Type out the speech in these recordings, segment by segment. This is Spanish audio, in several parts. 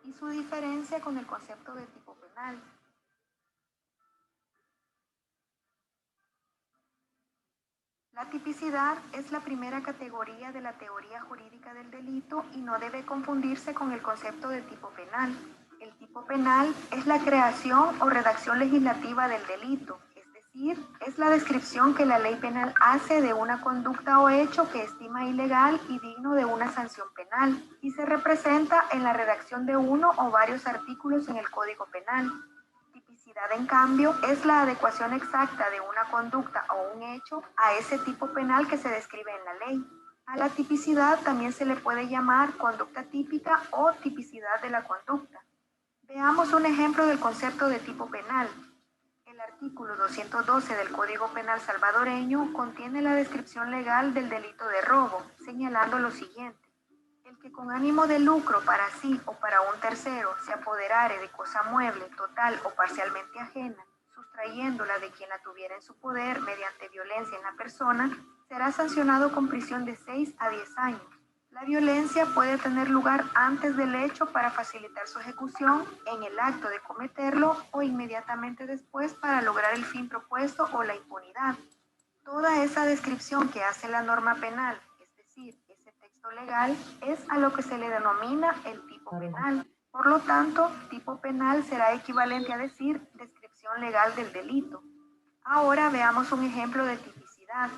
y su diferencia con el concepto de tipo penal. La tipicidad es la primera categoría de la teoría jurídica del delito y no debe confundirse con el concepto de tipo penal. El tipo penal es la creación o redacción legislativa del delito, es decir, es la descripción que la ley penal hace de una conducta o hecho que estima ilegal y digno de una sanción penal, y se representa en la redacción de uno o varios artículos en el Código Penal. Tipicidad, en cambio, es la adecuación exacta de una conducta o un hecho a ese tipo penal que se describe en la ley. A la tipicidad también se le puede llamar conducta típica o tipicidad de la conducta. Veamos un ejemplo del concepto de tipo penal. El artículo 212 del Código Penal salvadoreño contiene la descripción legal del delito de robo, señalando lo siguiente: el que con ánimo de lucro para sí o para un tercero se apoderare de cosa mueble, total o parcialmente ajena, sustrayéndola de quien la tuviera en su poder mediante violencia en la persona, será sancionado con prisión de 6 a 10 años. La violencia puede tener lugar antes del hecho para facilitar su ejecución, en el acto de cometerlo o inmediatamente después para lograr el fin propuesto o la impunidad. Toda esa descripción que hace la norma penal, es decir, ese texto legal, es a lo que se le denomina el tipo penal. Por lo tanto, tipo penal será equivalente a decir descripción legal del delito. Ahora veamos un ejemplo de tipicidad.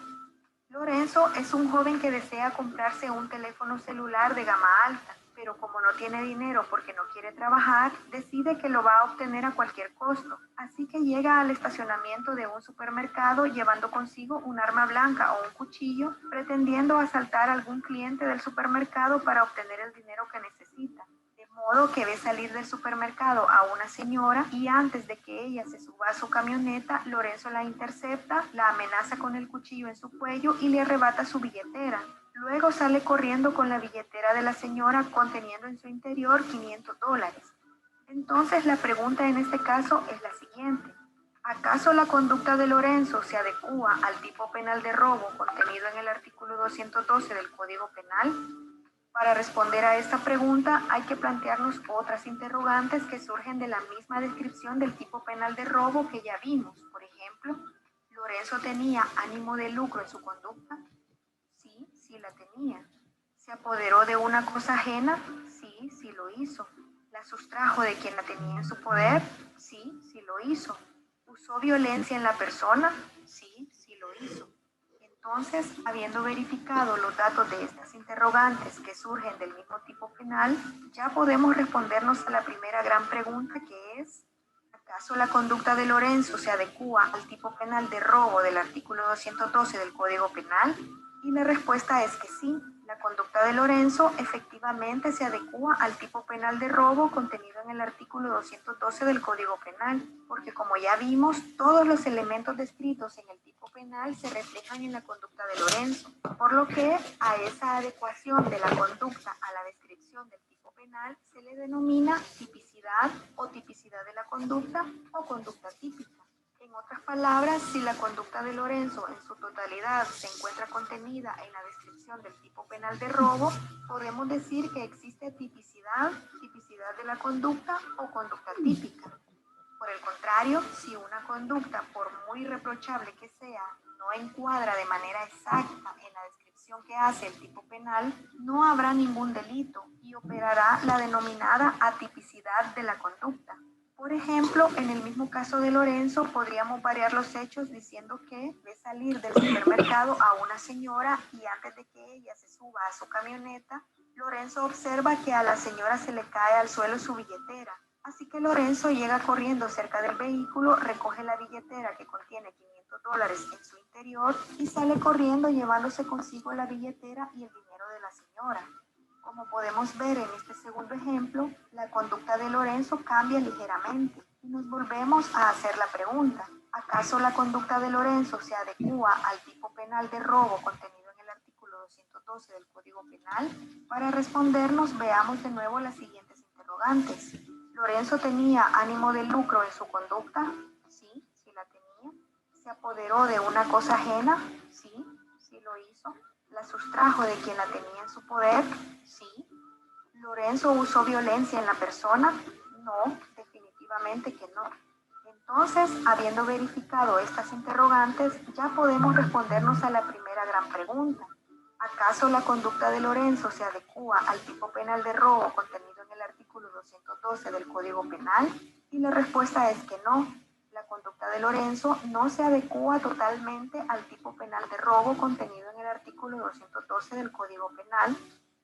Lorenzo es un joven que desea comprarse un teléfono celular de gama alta, pero como no tiene dinero porque no quiere trabajar, decide que lo va a obtener a cualquier costo. Así que llega al estacionamiento de un supermercado llevando consigo un arma blanca o un cuchillo, pretendiendo asaltar a algún cliente del supermercado para obtener el dinero que necesita. De modo que ve salir del supermercado a una señora y antes de que ella se suba a su camioneta, Lorenzo la intercepta, la amenaza con el cuchillo en su cuello y le arrebata su billetera. Luego sale corriendo con la billetera de la señora conteniendo en su interior $500. Entonces la pregunta en este caso es la siguiente: ¿acaso la conducta de Lorenzo se adecúa al tipo penal de robo contenido en el artículo 212 del Código Penal? Para responder a esta pregunta hay que plantearnos otras interrogantes que surgen de la misma descripción del tipo penal de robo que ya vimos. Por ejemplo, ¿Lorenzo tenía ánimo de lucro en su conducta? Sí, sí la tenía. ¿Se apoderó de una cosa ajena? Sí, sí lo hizo. ¿La sustrajo de quien la tenía en su poder? Sí, sí lo hizo. ¿Usó violencia en la persona? Sí, sí lo hizo. Entonces, habiendo verificado los datos de estas interrogantes que surgen del mismo tipo penal, ya podemos respondernos a la primera gran pregunta, que es: ¿acaso la conducta de Lorenzo se adecúa al tipo penal de robo del artículo 212 del Código Penal? Y la respuesta es que sí, la conducta de Lorenzo efectivamente se adecúa al tipo penal de robo contenido en el artículo 212 del Código Penal, porque como ya vimos, todos los elementos descritos en el tipo penal se reflejan en la conducta de Lorenzo, por lo que a esa adecuación de la conducta a la descripción del tipo penal se le denomina tipicidad o tipicidad de la conducta o conducta típica. En otras palabras, si la conducta de Lorenzo en su totalidad se encuentra contenida en la descripción del tipo penal de robo, podemos decir que existe tipicidad, tipicidad de la conducta o conducta típica. Por el contrario, si una conducta, por muy reprochable que sea, no encuadra de manera exacta en la descripción que hace el tipo penal, no habrá ningún delito y operará la denominada atipicidad de la conducta. Por ejemplo, en el mismo caso de Lorenzo, podríamos variar los hechos diciendo que ve salir del supermercado a una señora y antes de que ella se suba a su camioneta, Lorenzo observa que a la señora se le cae al suelo su billetera. Así que Lorenzo llega corriendo cerca del vehículo, recoge la billetera que contiene $500 en su interior y sale corriendo llevándose consigo la billetera y el dinero de la señora. Como podemos ver en este segundo ejemplo, la conducta de Lorenzo cambia ligeramente y nos volvemos a hacer la pregunta: ¿acaso la conducta de Lorenzo se adecúa al tipo penal de robo contenido en el artículo 212 del Código Penal? Para respondernos, veamos de nuevo las siguientes interrogantes. ¿Lorenzo tenía ánimo de lucro en su conducta? Sí, sí la tenía. ¿Se apoderó de una cosa ajena? Sí, sí lo hizo. ¿La sustrajo de quien la tenía en su poder? Sí. ¿Lorenzo usó violencia en la persona? No, definitivamente que no. Entonces, habiendo verificado estas interrogantes, ya podemos respondernos a la primera gran pregunta. ¿Acaso la conducta de Lorenzo se adecua al tipo penal de robo contenido en el artículo 212 del Código Penal? Y la respuesta es que no. La conducta de Lorenzo no se adecua totalmente al tipo penal de robo contenido en el artículo 212 del Código Penal,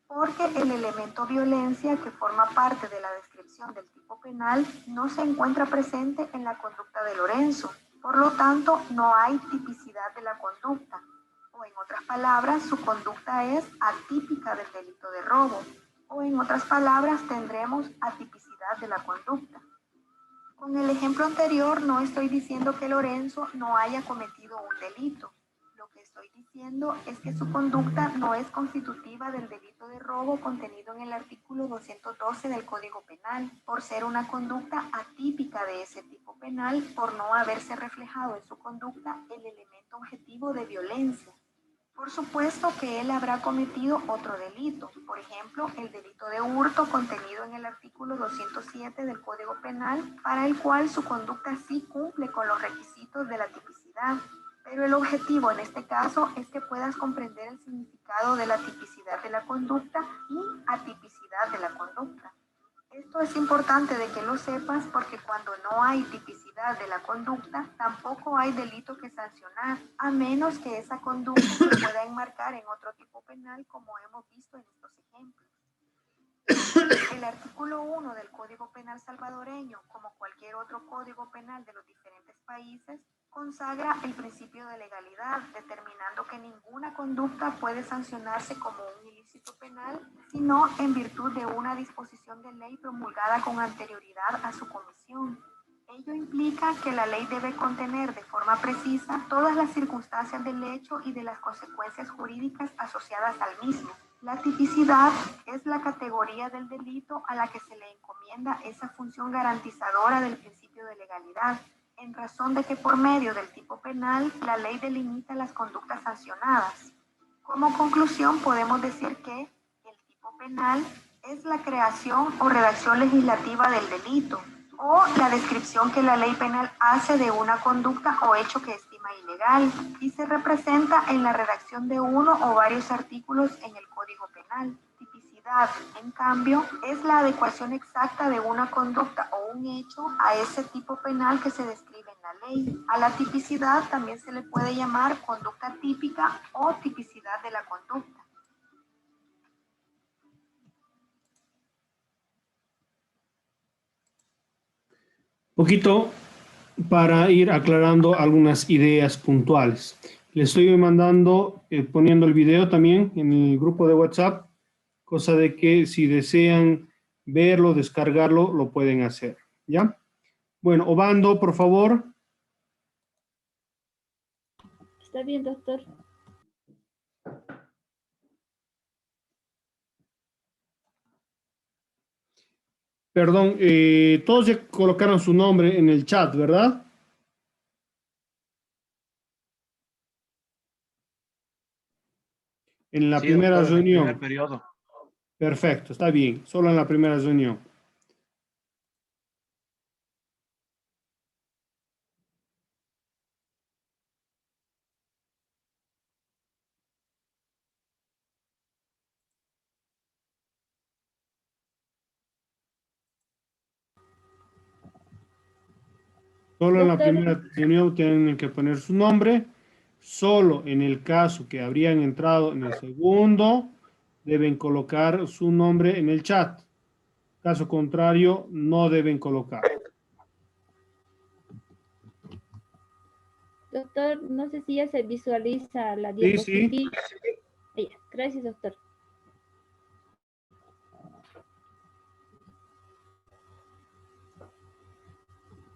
porque el elemento violencia que forma parte de la descripción del tipo penal no se encuentra presente en la conducta de Lorenzo. Por lo tanto, no hay tipicidad de la conducta, o en otras palabras, su conducta es atípica del delito de robo, o en otras palabras, tendremos atipicidad de la conducta. Con el ejemplo anterior, no estoy diciendo que Lorenzo no haya cometido un delito. Lo que estoy diciendo es que su conducta no es constitutiva del delito de robo contenido en el artículo 212 del Código Penal, por ser una conducta atípica de ese tipo penal, por no haberse reflejado en su conducta el elemento objetivo de violencia. Por supuesto que él habrá cometido otro delito, por ejemplo, el delito de hurto contenido en el artículo 207 del Código Penal, para el cual su conducta sí cumple con los requisitos de la tipicidad. Pero el objetivo en este caso es que puedas comprender el significado de la tipicidad de la conducta y atipicidad de la conducta. Esto es importante de que lo sepas porque cuando no hay tipicidad de la conducta, tampoco hay delito que sancionar, a menos que esa conducta se pueda enmarcar en otro tipo penal como hemos visto en estos ejemplos. El artículo 1 del Código Penal salvadoreño, como cualquier otro código penal de los diferentes países, consagra el principio de legalidad, determinando que ninguna conducta puede sancionarse como un ilícito penal, sino en virtud de una disposición de ley promulgada con anterioridad a su comisión. Ello implica que la ley debe contener de forma precisa todas las circunstancias del hecho y de las consecuencias jurídicas asociadas al mismo. La tipicidad es la categoría del delito a la que se le encomienda esa función garantizadora del principio de legalidad, en razón de que por medio del tipo penal la ley delimita las conductas sancionadas. Como conclusión podemos decir que el tipo penal es la creación o redacción legislativa del delito, o la descripción que la ley penal hace de una conducta o hecho que estima ilegal, y se representa en la redacción de uno o varios artículos en el Código Penal. Tipicidad, en cambio, es la adecuación exacta de una conducta o un hecho a ese tipo penal que se describe en la ley. A la tipicidad también se le puede llamar conducta típica o tipicidad de la conducta. Poquito para ir aclarando algunas ideas puntuales. Le estoy mandando, poniendo el video también en el grupo de WhatsApp, cosa de que si desean verlo, descargarlo, lo pueden hacer. ¿Ya? Bueno, Obando, por favor. Está bien, doctor. Perdón, todos ya colocaron su nombre en el chat, ¿verdad? En la Sí, primera doctor, en el primer reunión. periodo. Perfecto, está bien, solo en la primera reunión. Solo en la Doctor, primera reunión tienen que poner su nombre. Solo en el caso que habrían entrado en el segundo, deben colocar su nombre en el chat. Caso contrario, no deben colocar. doctor, no sé si ya se visualiza la Sí, sí. diapositiva. Gracias, doctor.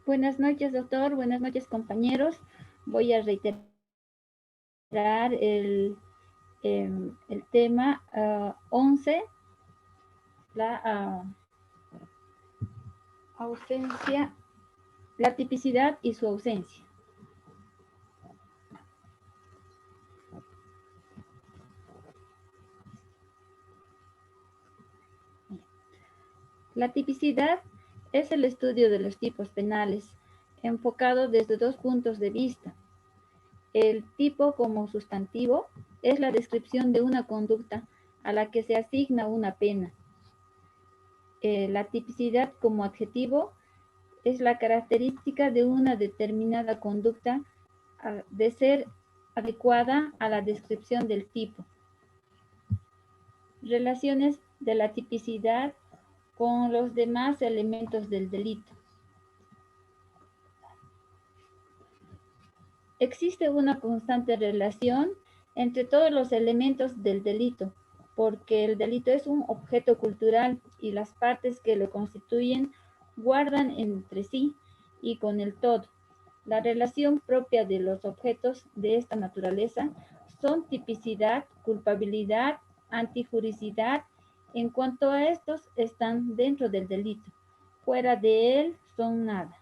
Buenas noches, doctor. Buenas noches, compañeros. Voy a reiterar el tema 11, la ausencia, la tipicidad y su ausencia. La tipicidad es el estudio de los tipos penales, enfocado desde dos puntos de vista. El tipo como sustantivo es la descripción de una conducta a la que se asigna una pena. La tipicidad como adjetivo es la característica de una determinada conducta de ser adecuada a la descripción del tipo. Relaciones de la tipicidad con los demás elementos del delito. Existe una constante relación entre todos los elementos del delito, porque el delito es un objeto cultural y las partes que lo constituyen guardan entre sí y con el todo. La relación propia de los objetos de esta naturaleza son tipicidad, culpabilidad, antijuricidad. En cuanto a estos, están dentro del delito. Fuera de él son nada.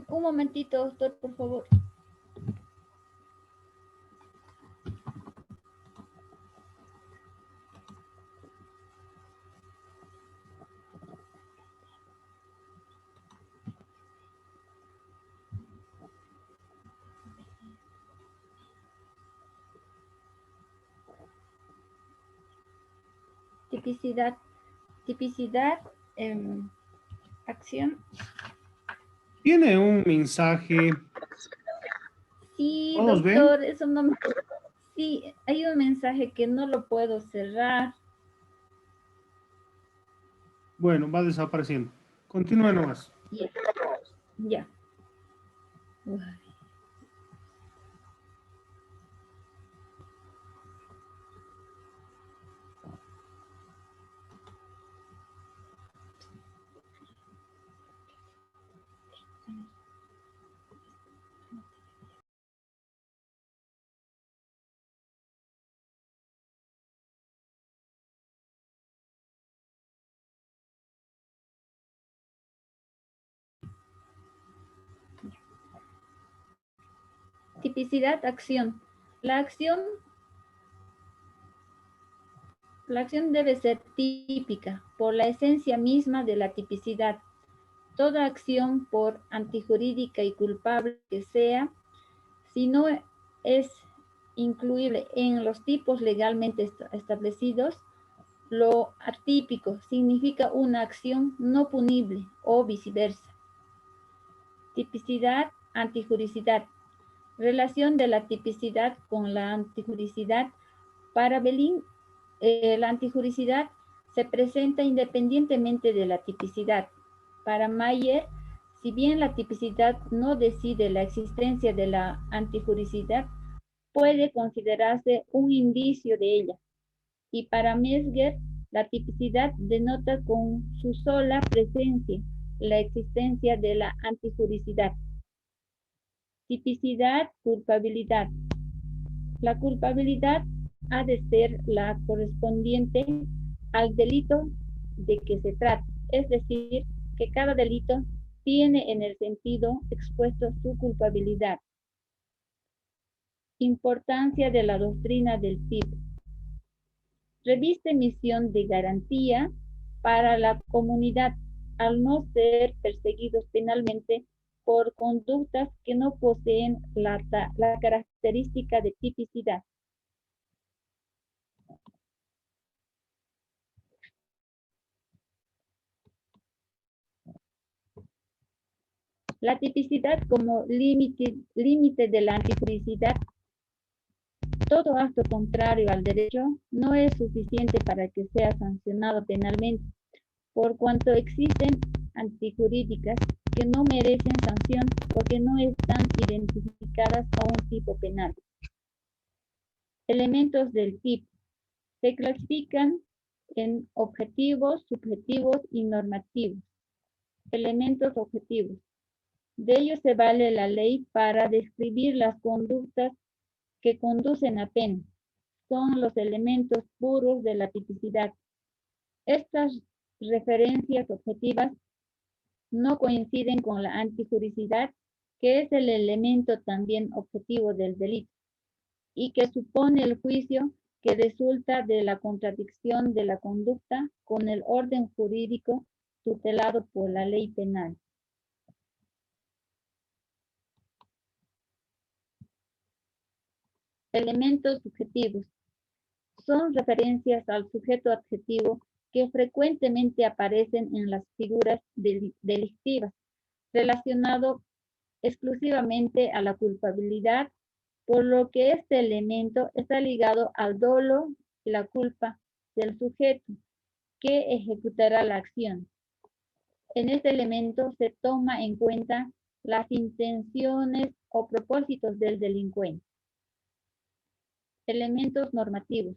Un momentito, doctor, por favor. Tipicidad, acción. Tiene un mensaje. Sí, ¿Todos doctor, ven? eso no me... Sí, hay un mensaje que no lo puedo cerrar. Bueno, va desapareciendo. Continúa nomás. Ya. Ya. Uy. Tipicidad, acción. La acción debe ser típica por la esencia misma de la tipicidad. Toda acción, por antijurídica y culpable que sea, si no es incluible en los tipos legalmente establecidos, lo atípico significa una acción no punible o viceversa. Tipicidad, antijuricidad. Relación de la tipicidad con la antijuricidad. Para Belin, la antijuricidad se presenta independientemente de la tipicidad. Para Mayer, si bien la tipicidad no decide la existencia de la antijuricidad, puede considerarse un indicio de ella. Y para Mesger, la tipicidad denota con su sola presencia la existencia de la antijuricidad. Tipicidad, culpabilidad. La culpabilidad ha de ser la correspondiente al delito de que se trata, es decir, que cada delito tiene en el sentido expuesto su culpabilidad. Importancia de la doctrina del tipo. Reviste misión de garantía para la comunidad al no ser perseguidos penalmente por conductas que no poseen la característica de tipicidad. La tipicidad como límite de la antijuricidad. Todo acto contrario al derecho no es suficiente para que sea sancionado penalmente, por cuanto existen antijurídicas que no merecen sanción porque no están identificadas a un tipo penal. Elementos del tipo. Se clasifican en objetivos, subjetivos y normativos. Elementos objetivos. De ellos se vale la ley para describir las conductas que conducen a pena. Son los elementos puros de la tipicidad. Estas referencias objetivas no coinciden con la antijuricidad, que es el elemento también objetivo del delito, y que supone el juicio que resulta de la contradicción de la conducta con el orden jurídico tutelado por la ley penal. Elementos subjetivos. Son referencias al sujeto adjetivo que frecuentemente aparecen en las figuras delictivas, relacionado exclusivamente a la culpabilidad, por lo que este elemento está ligado al dolo y la culpa del sujeto que ejecutará la acción. En este elemento se toma en cuenta las intenciones o propósitos del delincuente. Elementos normativos.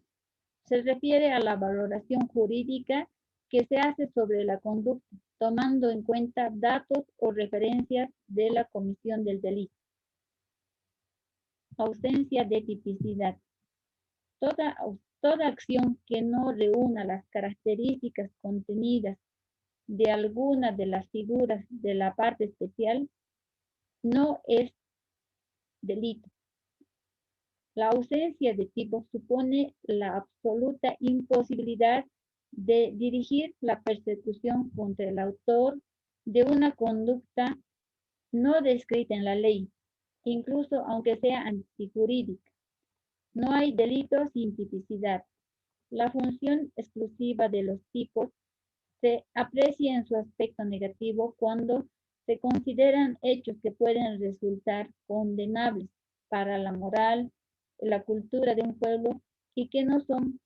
Se refiere a la valoración jurídica que se hace sobre la conducta, tomando en cuenta datos o referencias de la comisión del delito. Ausencia de tipicidad. Toda acción que no reúna las características contenidas de alguna de las figuras de la parte especial no es delito. La ausencia de tipo supone la absoluta imposibilidad de dirigir la persecución contra el autor de una conducta no descrita en la ley, incluso aunque sea antijurídica. No hay delito sin tipicidad. La función exclusiva de los tipos se aprecia en su aspecto negativo cuando se consideran hechos que pueden resultar condenables para la moral, la cultura de un pueblo y que no son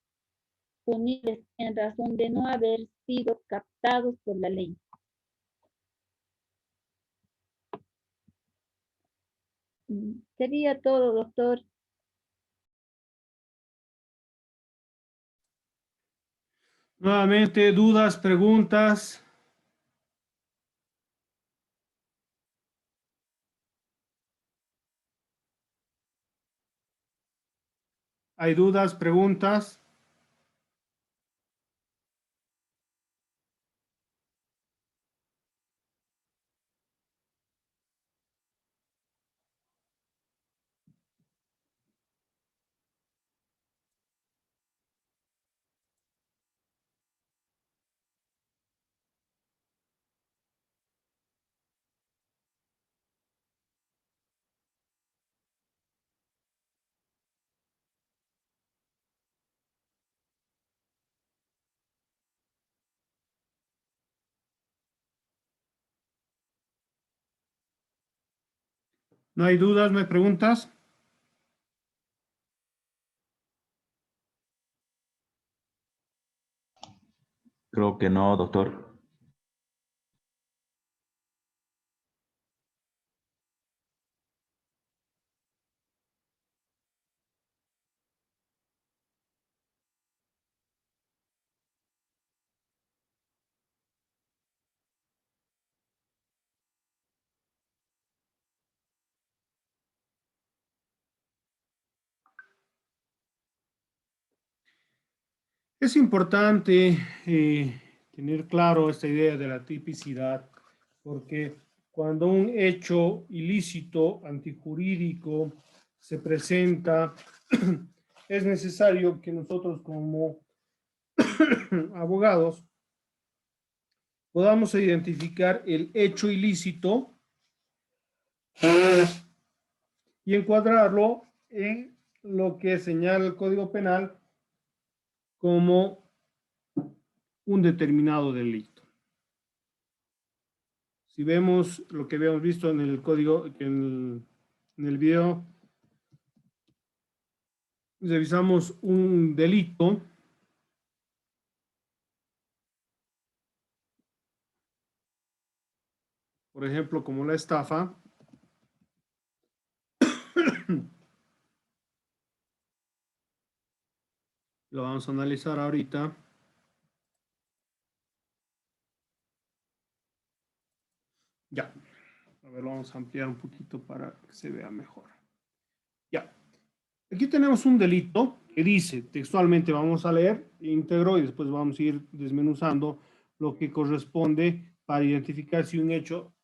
punibles en razón de no haber sido captados por la ley. Sería todo, doctor. Nuevamente, dudas, preguntas. ¿Hay dudas, preguntas? ¿No hay dudas, no hay preguntas? Creo que no, doctor. Es importante tener claro esta idea de la tipicidad, porque cuando un hecho ilícito antijurídico se presenta, es necesario que nosotros como abogados podamos identificar el hecho ilícito y encuadrarlo en lo que señala el Código Penal como un determinado delito. Si vemos lo que habíamos visto en el código, en el video, revisamos un delito, por ejemplo, como la estafa, Lo vamos a analizar ahorita. Ya. A ver, lo vamos a ampliar un poquito para que se vea mejor. Ya. Aquí tenemos un delito que dice, textualmente vamos a leer íntegro y después vamos a ir desmenuzando lo que corresponde para identificar si un hecho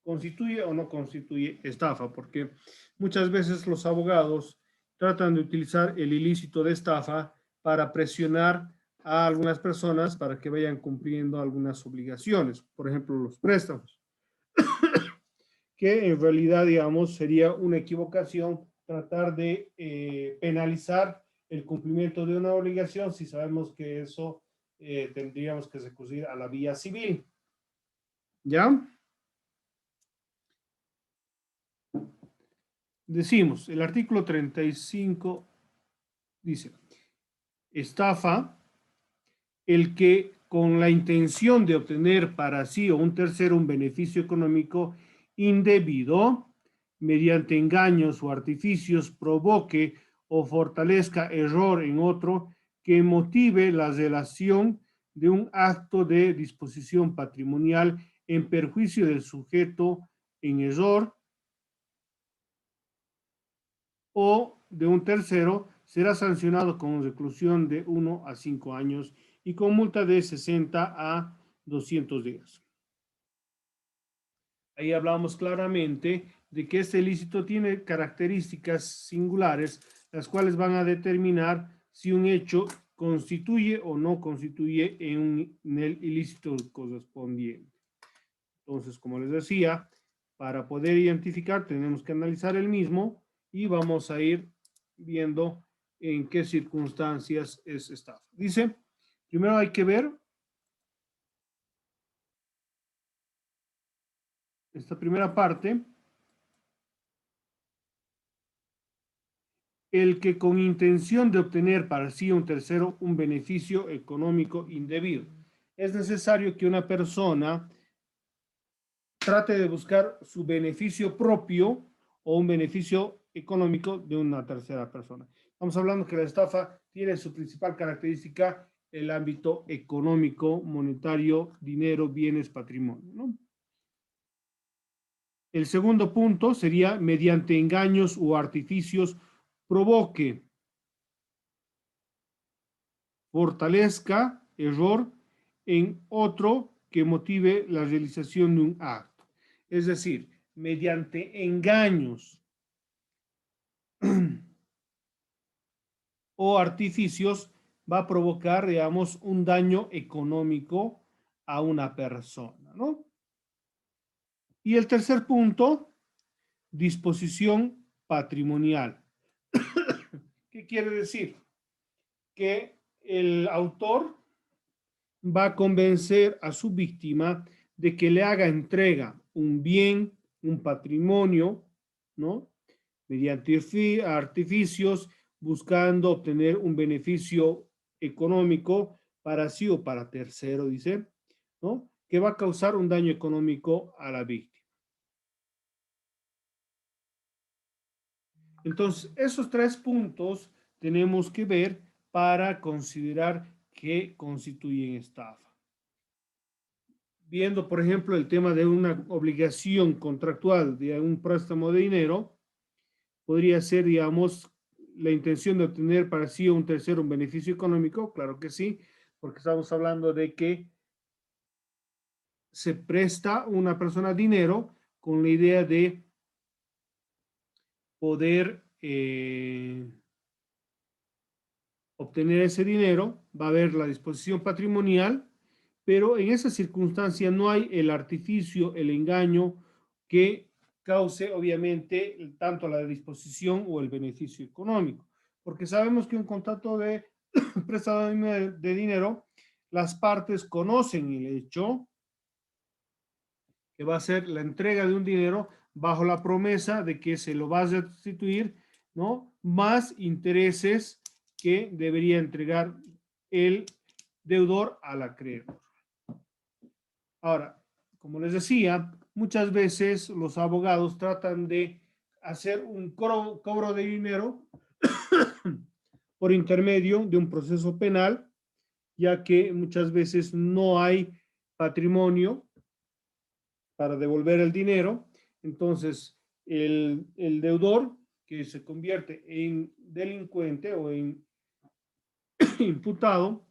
constituye o no constituye estafa, porque muchas veces los abogados tratan de utilizar el ilícito de estafa para presionar a algunas personas para que vayan cumpliendo algunas obligaciones, por ejemplo, los préstamos, que en realidad, digamos, sería una equivocación tratar de penalizar el cumplimiento de una obligación si sabemos que eso tendríamos que recurrir a la vía civil. ¿Ya? Decimos, el artículo 35 dice, estafa el que con la intención de obtener para sí o un tercero un beneficio económico indebido, mediante engaños o artificios, provoque o fortalezca error en otro que motive la relación de un acto de disposición patrimonial en perjuicio del sujeto en error o de un tercero, será sancionado con reclusión de 1 a 5 años y con multa de 60 a 200 días. Ahí hablamos claramente de que este ilícito tiene características singulares, las cuales van a determinar si un hecho constituye o no constituye en el ilícito correspondiente. Entonces, como les decía, para poder identificar tenemos que analizar el mismo y vamos a ir viendo en qué circunstancias es estafa. Dice, primero hay que ver esta primera parte, el que con intención de obtener para sí o un tercero un beneficio económico indebido. Es necesario que una persona trate de buscar su beneficio propio o un beneficio económico de una tercera persona. Estamos hablando que la estafa tiene su principal característica el ámbito económico, monetario, dinero, bienes, patrimonio, ¿no? El segundo punto sería mediante engaños o artificios provoque, fortalezca error en otro que motive la realización de un acto. Es decir, mediante engaños o artificios va a provocar, digamos, un daño económico a una persona, ¿no? Y el tercer punto, disposición patrimonial. ¿Qué quiere decir? Que el autor va a convencer a su víctima de que le haga entrega un bien, un patrimonio, ¿no? Mediante artificios, buscando obtener un beneficio económico para sí o para tercero, dice, ¿no? Que va a causar un daño económico a la víctima. Entonces, esos tres puntos tenemos que ver para considerar que constituyen estafa. Viendo, por ejemplo, el tema de una obligación contractual de un préstamo de dinero, podría ser, digamos, la intención de obtener para sí o un tercero un beneficio económico, claro que sí, porque estamos hablando de que se presta una persona dinero con la idea de poder obtener ese dinero, va a haber la disposición patrimonial, pero en esa circunstancia no hay el artificio, el engaño que cause obviamente tanto la disposición o el beneficio económico, porque sabemos que un contrato de prestado de dinero, las partes conocen el hecho que va a ser la entrega de un dinero bajo la promesa de que se lo va a restituir, ¿no? Más intereses que debería entregar el deudor al acreedor. Ahora, como les decía, muchas veces los abogados tratan de hacer un cobro de dinero por intermedio de un proceso penal, ya que muchas veces no hay patrimonio para devolver el dinero. Entonces, el deudor que se convierte en delincuente o en imputado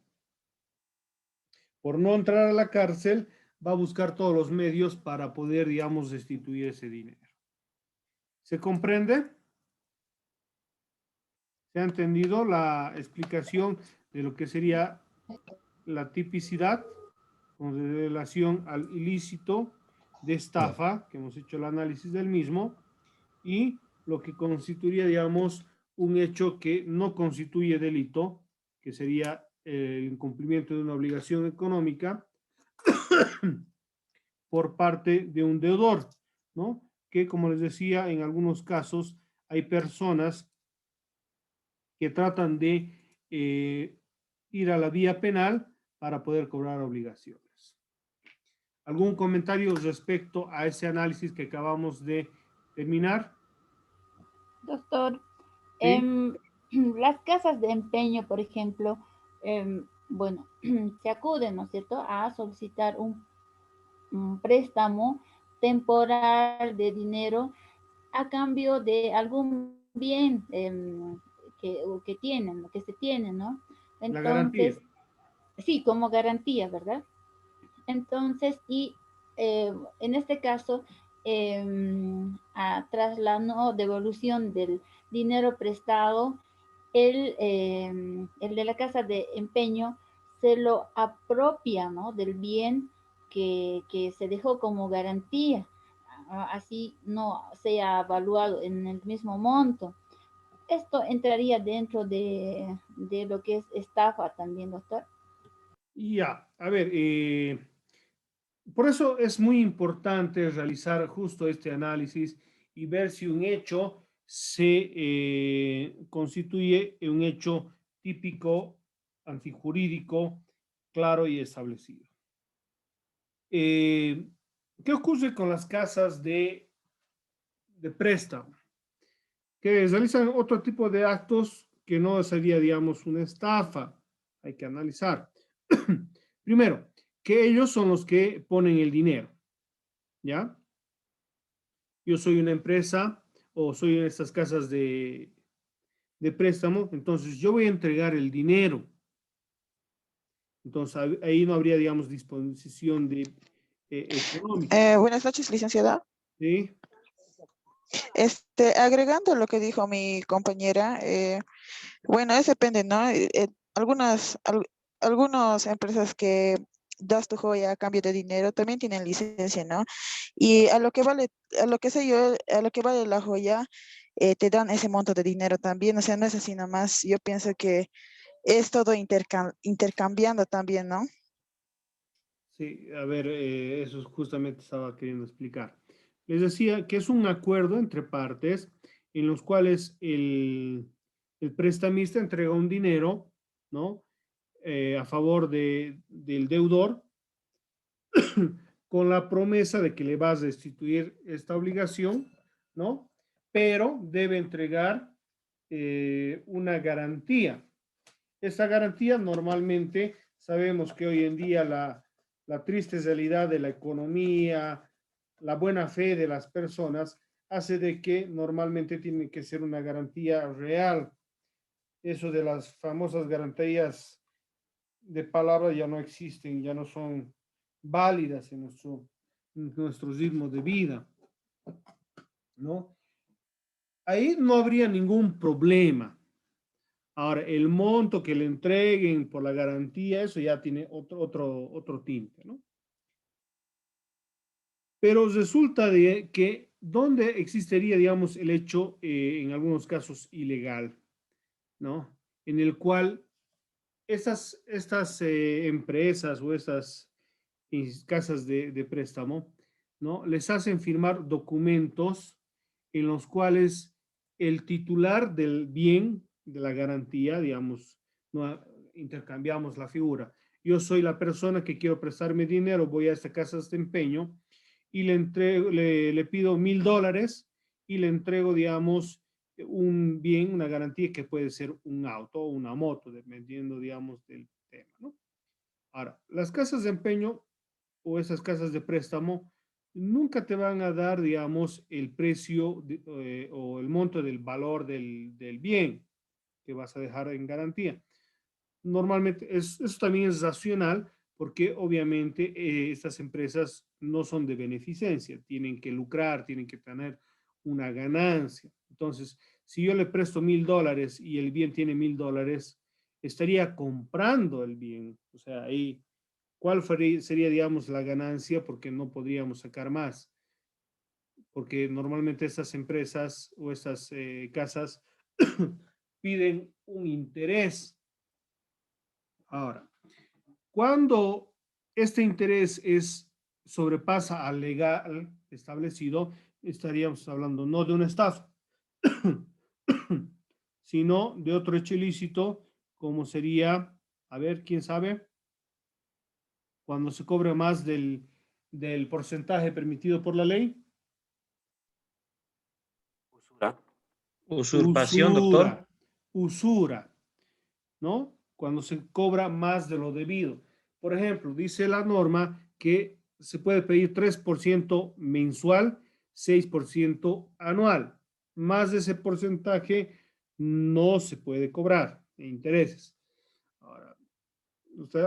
por no entrar a la cárcel, va a buscar todos los medios para poder, digamos, destituir ese dinero. ¿Se comprende? ¿Se ha entendido la explicación de lo que sería la tipicidad con relación al ilícito de estafa, que hemos hecho el análisis del mismo, y lo que constituiría, digamos, un hecho que no constituye delito, que sería el incumplimiento de una obligación económica por parte de un deudor, ¿no? Que, como les decía, en algunos casos hay personas que tratan de ir a la vía penal para poder cobrar obligaciones. ¿Algún comentario respecto a ese análisis que acabamos de terminar? Doctor, ¿Sí? las casas de empeño, por ejemplo, bueno, se acuden, ¿no es cierto?, a solicitar un préstamo temporal de dinero a cambio de algún bien que tienen, que se tienen, ¿no? La garantía. Entonces, sí, como garantía, ¿verdad? Entonces, en este caso, tras la no devolución del dinero prestado, el de la casa de empeño se lo apropia, ¿no?, del bien que se dejó como garantía, así no sea evaluado en el mismo monto. Esto entraría dentro de lo que es estafa también, doctor. Ya, a ver, por eso es muy importante realizar justo este análisis y ver si un hecho se constituye un hecho típico, antijurídico, claro y establecido. ¿Qué ocurre con las casas de préstamo? Que realizan otro tipo de actos que no sería, digamos, una estafa. Hay que analizar. Primero, que ellos son los que ponen el dinero, ¿ya? Yo soy una empresa o soy en estas casas de préstamo, entonces yo voy a entregar el dinero. Entonces ahí no habría, digamos, disposición de, económica, Buenas noches, licenciada. ¿sí? Agregando lo que dijo mi compañera, bueno, eso depende, ¿no? Algunas empresas que das tu joya a cambio de dinero también tienen licencia, ¿no? Y a lo que vale, a lo que sé yo, a lo que vale la joya, te dan ese monto de dinero también, o sea, no es así nomás. Yo pienso que es todo intercambiando también, ¿no? Sí, a ver, eso justamente estaba queriendo explicar. Les decía que es un acuerdo entre partes en los cuales el prestamista entrega un dinero, ¿no? A favor del deudor con la promesa de que le vas a restituir esta obligación, ¿no? Pero debe entregar una garantía. Esta garantía normalmente sabemos que hoy en día la triste realidad de la economía, la buena fe de las personas, hace de que normalmente tiene que ser una garantía real. Eso de las famosas garantías de palabra ya no existen, ya no son válidas en nuestro ritmo de vida, ¿no? Ahí no habría ningún problema. Ahora, el monto que le entreguen por la garantía, eso ya tiene otro tinte, ¿no? Pero resulta de que, ¿dónde existiría, digamos, el hecho, en algunos casos, ilegal, ¿no? En el cual estas empresas o estas casas de préstamo, ¿no? Les hacen firmar documentos en los cuales el titular del bien, de la garantía, digamos, no intercambiamos la figura. Yo soy la persona que quiero prestarme dinero, voy a esta casa de empeño y le pido $1,000 y le entrego, digamos, un bien, una garantía que puede ser un auto o una moto, dependiendo, digamos, del tema, ¿no? Ahora, las casas de empeño o esas casas de préstamo nunca te van a dar, digamos, el precio o el monto del valor del bien que vas a dejar en garantía. Normalmente, eso también es racional porque obviamente estas empresas no son de beneficencia, tienen que lucrar, tienen que tener una ganancia. Entonces, si yo le presto $1,000 y el bien tiene $1,000, estaría comprando el bien. O sea, ahí, ¿cuál sería, digamos, la ganancia? Porque no podríamos sacar más. Porque normalmente estas empresas o estas casas piden un interés. Ahora, cuando este interés sobrepasa al legal establecido, estaríamos hablando no de una estafa, sino de otro hecho ilícito, como sería, a ver, ¿quién sabe? Cuando se cobra más del porcentaje permitido por la ley. Usura. Usurpación, doctor. Usura, ¿no? Cuando se cobra más de lo debido. Por ejemplo, dice la norma que se puede pedir 3% mensual, 6% anual. Más de ese porcentaje no se puede cobrar de intereses. Ahora,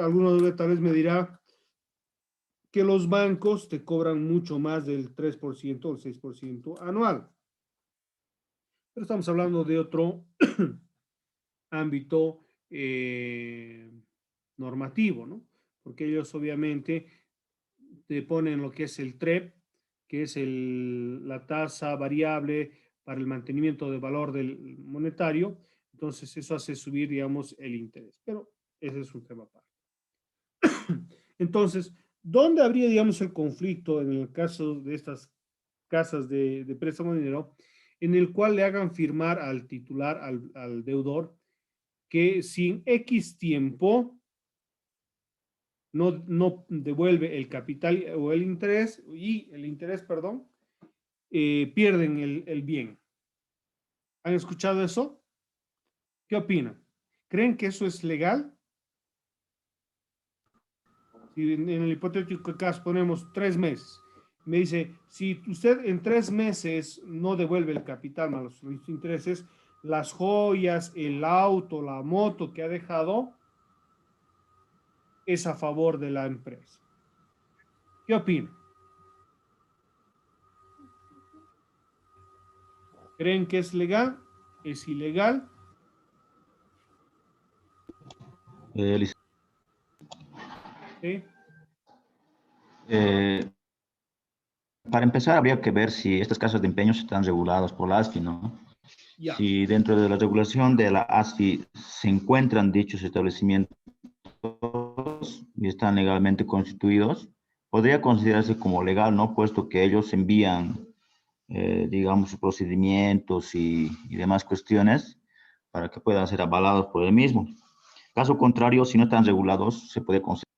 alguno tal vez me dirá que los bancos te cobran mucho más del 3% o el 6% anual. Pero estamos hablando de otro ámbito normativo, ¿no? Porque ellos obviamente te ponen lo que es el TREP, que es la tasa variable para el mantenimiento del valor del monetario. Entonces eso hace subir, digamos, el interés. Pero ese es un tema aparte. Entonces, ¿dónde habría, digamos, el conflicto en el caso de estas casas de préstamo de dinero, en el cual le hagan firmar al titular, al deudor, que sin X tiempo no devuelve el capital o el interés, perdón, pierden el bien? ¿Han escuchado eso? ¿Qué opinan? ¿Creen que eso es legal? Si en el hipotético caso ponemos 3 meses, me dice, si usted en 3 meses no devuelve el capital más los intereses, las joyas, el auto, la moto que ha dejado, es a favor de la empresa. ¿Qué opina? ¿Creen que es legal? ¿Es ilegal? Lic- ¿Sí? para empezar, habría que ver si estas casas de empeños están reguladas por la ASFI, ¿no? Ya. Si dentro de la regulación de la ASFI se encuentran dichos establecimientos y están legalmente constituidos, podría considerarse como legal, ¿no? Puesto que ellos envían, digamos, sus procedimientos y demás cuestiones para que puedan ser avalados por el mismo. Caso contrario, si no están regulados, se puede considerar.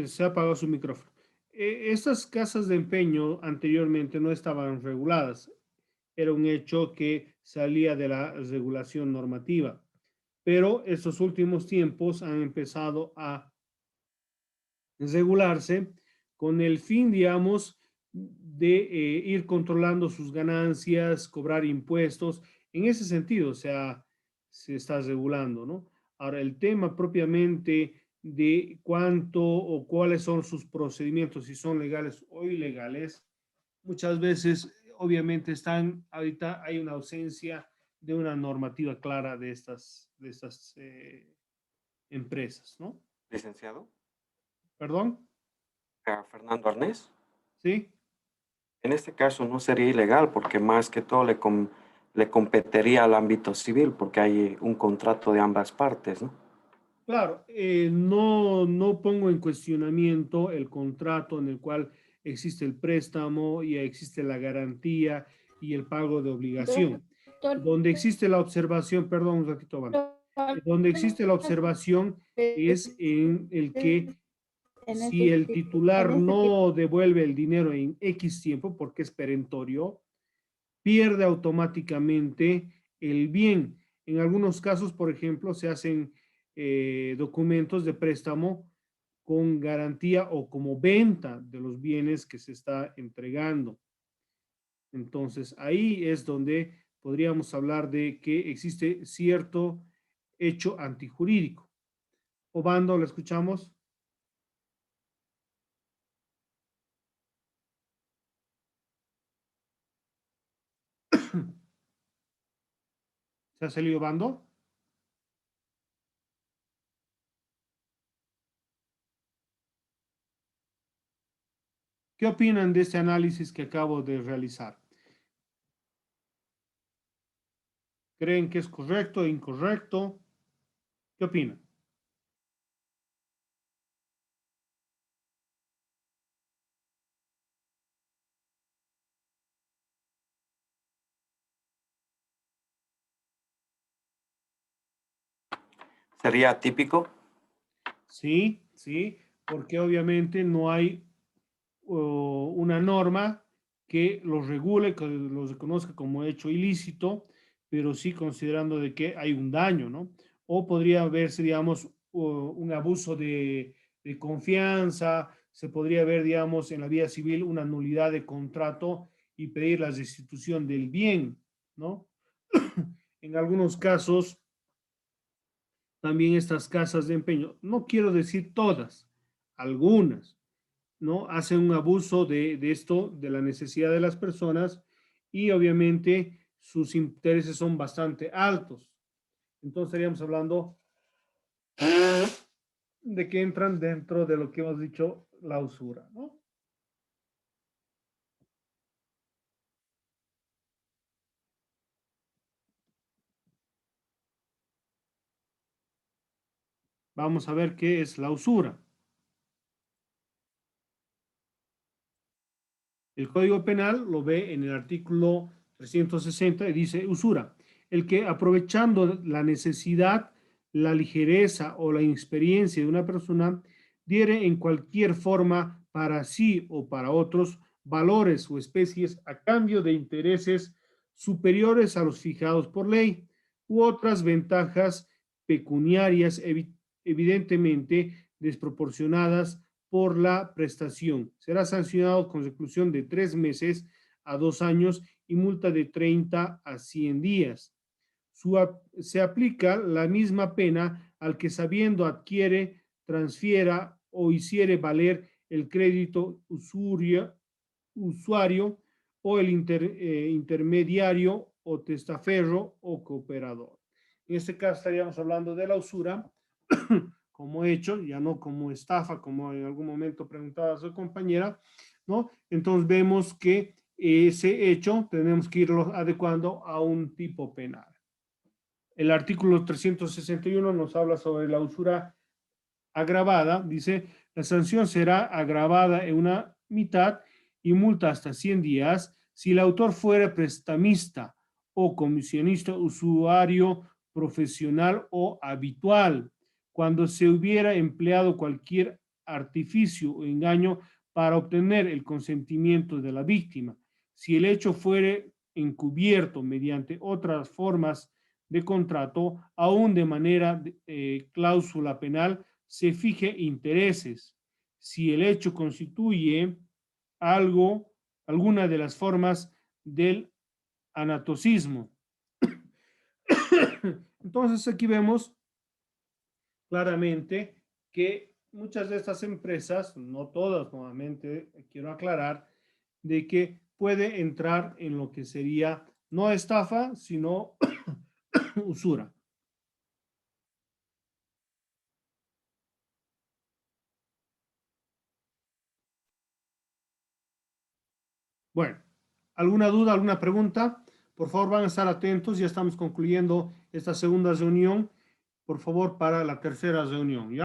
Se ha apagado su micrófono. Estas casas de empeño anteriormente no estaban reguladas. Era un hecho que salía de la regulación normativa. Pero estos últimos tiempos han empezado a regularse con el fin, digamos, de ir controlando sus ganancias, cobrar impuestos. En ese sentido, o sea, se está regulando, ¿no? Ahora, el tema propiamente de cuánto o cuáles son sus procedimientos, si son legales o ilegales, muchas veces, obviamente, ahorita hay una ausencia de una normativa clara de estas empresas, ¿no? Licenciado. ¿Perdón? Fernando Arnés. ¿Sí? En este caso no sería ilegal porque más que todo le competiría al ámbito civil porque hay un contrato de ambas partes, ¿no? Claro, no pongo en cuestionamiento el contrato en el cual existe el préstamo y existe la garantía y el pago de obligación. Doctor, Donde existe la observación, perdón un ratito, Van. Donde existe la observación es en el que si el titular no devuelve el dinero en X tiempo, porque es perentorio, pierde automáticamente el bien. En algunos casos, por ejemplo, se hacen documentos de préstamo con garantía o como venta de los bienes que se está entregando. Entonces, ahí es donde podríamos hablar de que existe cierto hecho antijurídico. Obando, ¿lo escuchamos? ¿Se ha salido Obando? ¿Qué opinan de este análisis que acabo de realizar? ¿Creen que es correcto o incorrecto? ¿Qué opinan? ¿Sería atípico? Sí, sí, porque obviamente no hay una norma que los regule, que los reconozca como hecho ilícito, pero sí considerando de que hay un daño, ¿no? O podría verse, digamos, un abuso de confianza, se podría ver, digamos, en la vía civil una nulidad de contrato y pedir la restitución del bien, ¿no? En algunos casos, también estas casas de empeño, no quiero decir todas, algunas, ¿no? Hacen un abuso de esto, de la necesidad de las personas y obviamente sus intereses son bastante altos. Entonces estaríamos hablando de que entran dentro de lo que hemos dicho, la usura, ¿no? Vamos a ver qué es la usura. El Código Penal lo ve en el artículo 360 y dice usura, el que aprovechando la necesidad, la ligereza o la inexperiencia de una persona, diere en cualquier forma para sí o para otros valores o especies a cambio de intereses superiores a los fijados por ley u otras ventajas pecuniarias evidentemente desproporcionadas por la prestación. Será sancionado con reclusión de 3 meses a 2 años y multa de 30 a 100 días. Se aplica la misma pena al que sabiendo adquiere, transfiera o hiciere valer el crédito usuario o el intermediario o testaferro o cooperador. En este caso estaríamos hablando de la usura como hecho, ya no como estafa, como en algún momento preguntaba su compañera, ¿no? Entonces vemos que ese hecho tenemos que irlo adecuando a un tipo penal. El artículo 361 nos habla sobre la usura agravada, dice, la sanción será agravada en una mitad y multa hasta 100 días si el autor fuera prestamista o comisionista, usuario profesional o habitual, cuando se hubiera empleado cualquier artificio o engaño para obtener el consentimiento de la víctima, si el hecho fuere encubierto mediante otras formas de contrato, aún de manera cláusula penal, se fije intereses. Si el hecho constituye alguna de las formas del anatocismo. Entonces aquí vemos claramente que muchas de estas empresas, no todas nuevamente, quiero aclarar, de que puede entrar en lo que sería no estafa, sino usura. Bueno, ¿alguna duda, alguna pregunta? Por favor, van a estar atentos. Ya estamos concluyendo esta segunda reunión. Por favor, para la tercera reunión, ¿ya?